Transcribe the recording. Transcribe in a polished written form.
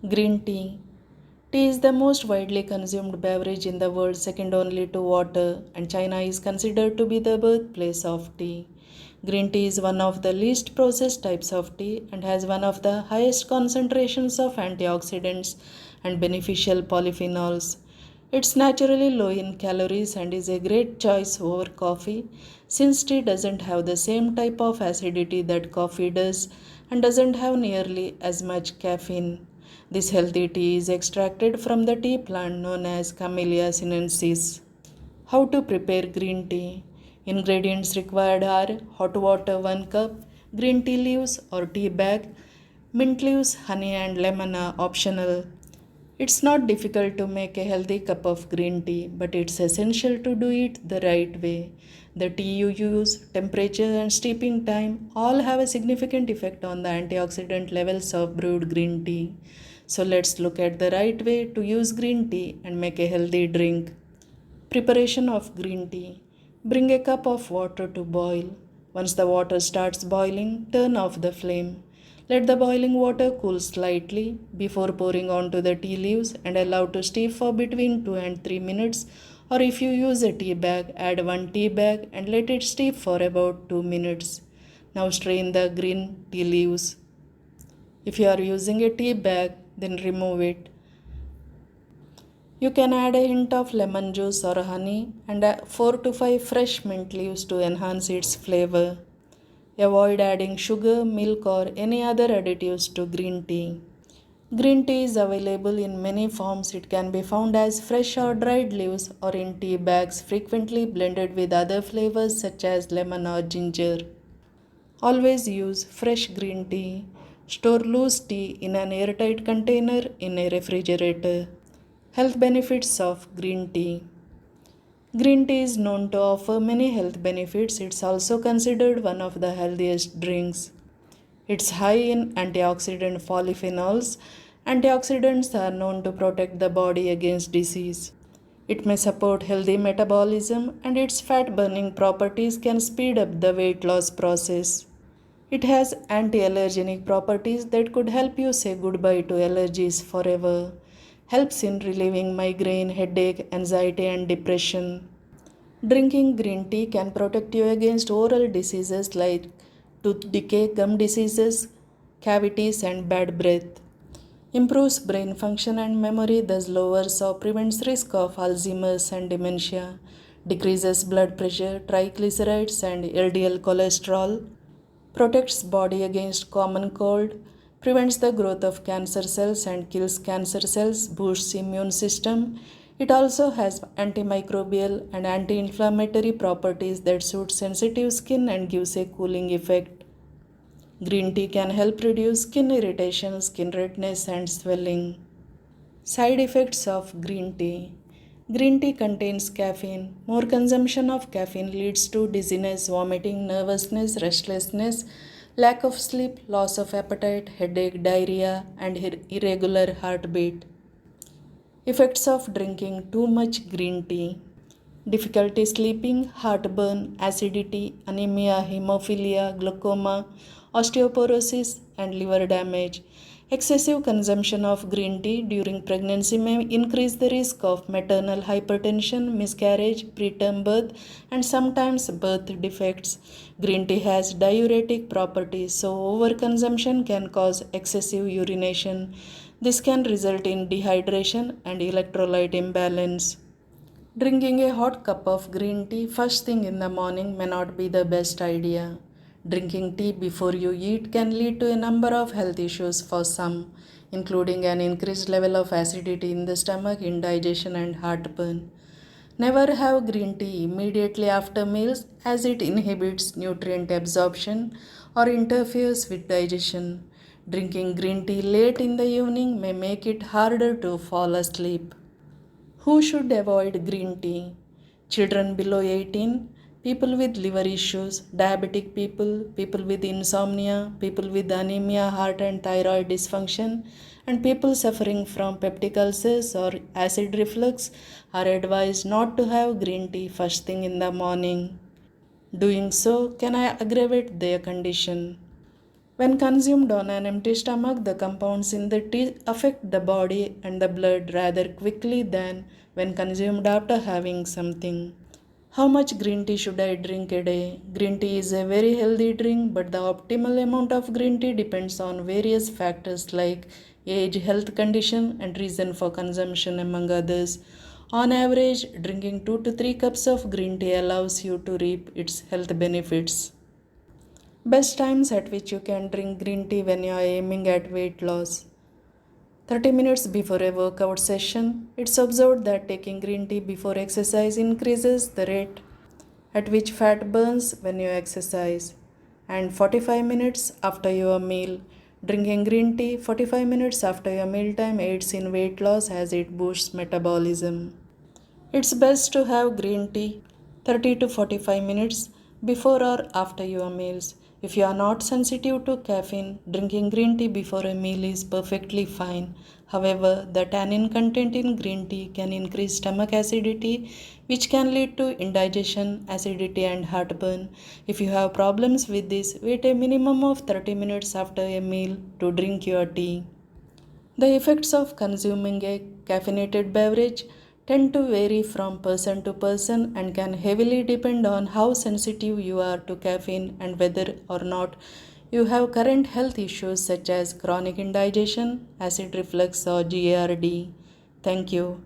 Green tea. Tea is the most widely consumed beverage in the world, second only to water, and China is considered to be the birthplace of tea. Green tea is one of the least processed types of tea and has one of the highest concentrations of antioxidants and beneficial polyphenols. It's naturally low in calories and is a great choice over coffee since tea doesn't have the same type of acidity that coffee does and doesn't have nearly as much caffeine. This healthy tea is extracted from the tea plant known as Camellia sinensis. How to prepare green tea? Ingredients required are hot water 1 cup, green tea leaves or tea bag, mint leaves, honey and lemon are optional. It's not difficult to make a healthy cup of green tea, but it's essential to do it the right way. The tea you use, temperature, and steeping time all have a significant effect on the antioxidant levels of brewed green tea. So let's look at the right way to use green tea and make a healthy drink. Preparation of green tea. Bring a cup of water to boil. Once the water starts boiling, turn off the flame. Let the boiling water cool slightly before pouring onto the tea leaves and allow to steep for between 2 and 3 minutes, or if you use a tea bag, add 1 tea bag and let it steep for about 2 minutes. Now strain the green tea leaves. If you are using a tea bag, then remove it. You can add a hint of lemon juice or honey and 4 to 5 fresh mint leaves to enhance its flavor. Avoid adding sugar, milk, or any other additives to green tea. Green tea is available in many forms. It can be found as fresh or dried leaves or in tea bags, frequently blended with other flavors such as lemon or ginger. Always use fresh green tea. Store loose tea in an airtight container in a refrigerator. Health benefits of green tea. Green tea is known to offer many health benefits. It's also considered one of the healthiest drinks. It's high in antioxidant polyphenols. Antioxidants are known to protect the body against disease. It may support healthy metabolism, and its fat burning properties can speed up the weight loss process. It has anti allergenic properties that could help you say goodbye to allergies forever. Helps in relieving migraine, headache, anxiety, and depression. Drinking green tea can protect you against oral diseases like tooth decay, gum diseases, cavities, and bad breath. Improves brain function and memory, thus lowers or prevents risk of Alzheimer's and dementia. Decreases blood pressure, triglycerides, and LDL cholesterol. Protects body against common cold, prevents the growth of cancer cells and kills cancer cells, boosts immune system. It also has antimicrobial and anti-inflammatory properties that suit sensitive skin and gives a cooling effect. Green tea can help reduce skin irritation, skin redness and swelling. Side effects of green tea. Green tea contains caffeine. More consumption of caffeine leads to dizziness, vomiting, nervousness, restlessness, lack of sleep, loss of appetite, headache, diarrhea, and irregular heartbeat. Effects of drinking too much green tea. Difficulty sleeping, heartburn, acidity, anemia, hemophilia, glaucoma, osteoporosis, and liver damage. Excessive consumption of green tea during pregnancy may increase the risk of maternal hypertension, miscarriage, preterm birth, and sometimes birth defects. Green tea has diuretic properties, so overconsumption can cause excessive urination. This can result in dehydration and electrolyte imbalance. Drinking a hot cup of green tea first thing in the morning may not be the best idea. Drinking tea before you eat can lead to a number of health issues for some, including an increased level of acidity in the stomach, indigestion, and heartburn. Never have green tea immediately after meals as it inhibits nutrient absorption or interferes with digestion. Drinking green tea late in the evening may make it harder to fall asleep. Who should avoid green tea? Children below 18, people with liver issues, diabetic people, people with insomnia, people with anemia, heart and thyroid dysfunction, and people suffering from peptic ulcers or acid reflux are advised not to have green tea first thing in the morning. Doing so can aggravate their condition. When consumed on an empty stomach, the compounds in the tea affect the body and the blood rather quickly than when consumed after having something. How much green tea should I drink a day? Green tea is a very healthy drink, but the optimal amount of green tea depends on various factors like age, health condition, and reason for consumption, among others. On average, drinking 2 to 3 cups of green tea allows you to reap its health benefits. Best times at which you can drink green tea when you are aiming at weight loss. 30 minutes before a workout session, it's observed that taking green tea before exercise increases the rate at which fat burns when you exercise. And 45 minutes after your meal. Drinking green tea 45 minutes after your mealtime aids in weight loss as it boosts metabolism. It's best to have green tea 30 to 45 minutes before or after your meals. If you are not sensitive to caffeine, drinking green tea before a meal is perfectly fine. However, the tannin content in green tea can increase stomach acidity, which can lead to indigestion, acidity, and heartburn. If you have problems with this, wait a minimum of 30 minutes after a meal to drink your tea. The effects of consuming a caffeinated beverage tend to vary from person to person and can heavily depend on how sensitive you are to caffeine and whether or not you have current health issues such as chronic indigestion, acid reflux, or GARD. Thank you.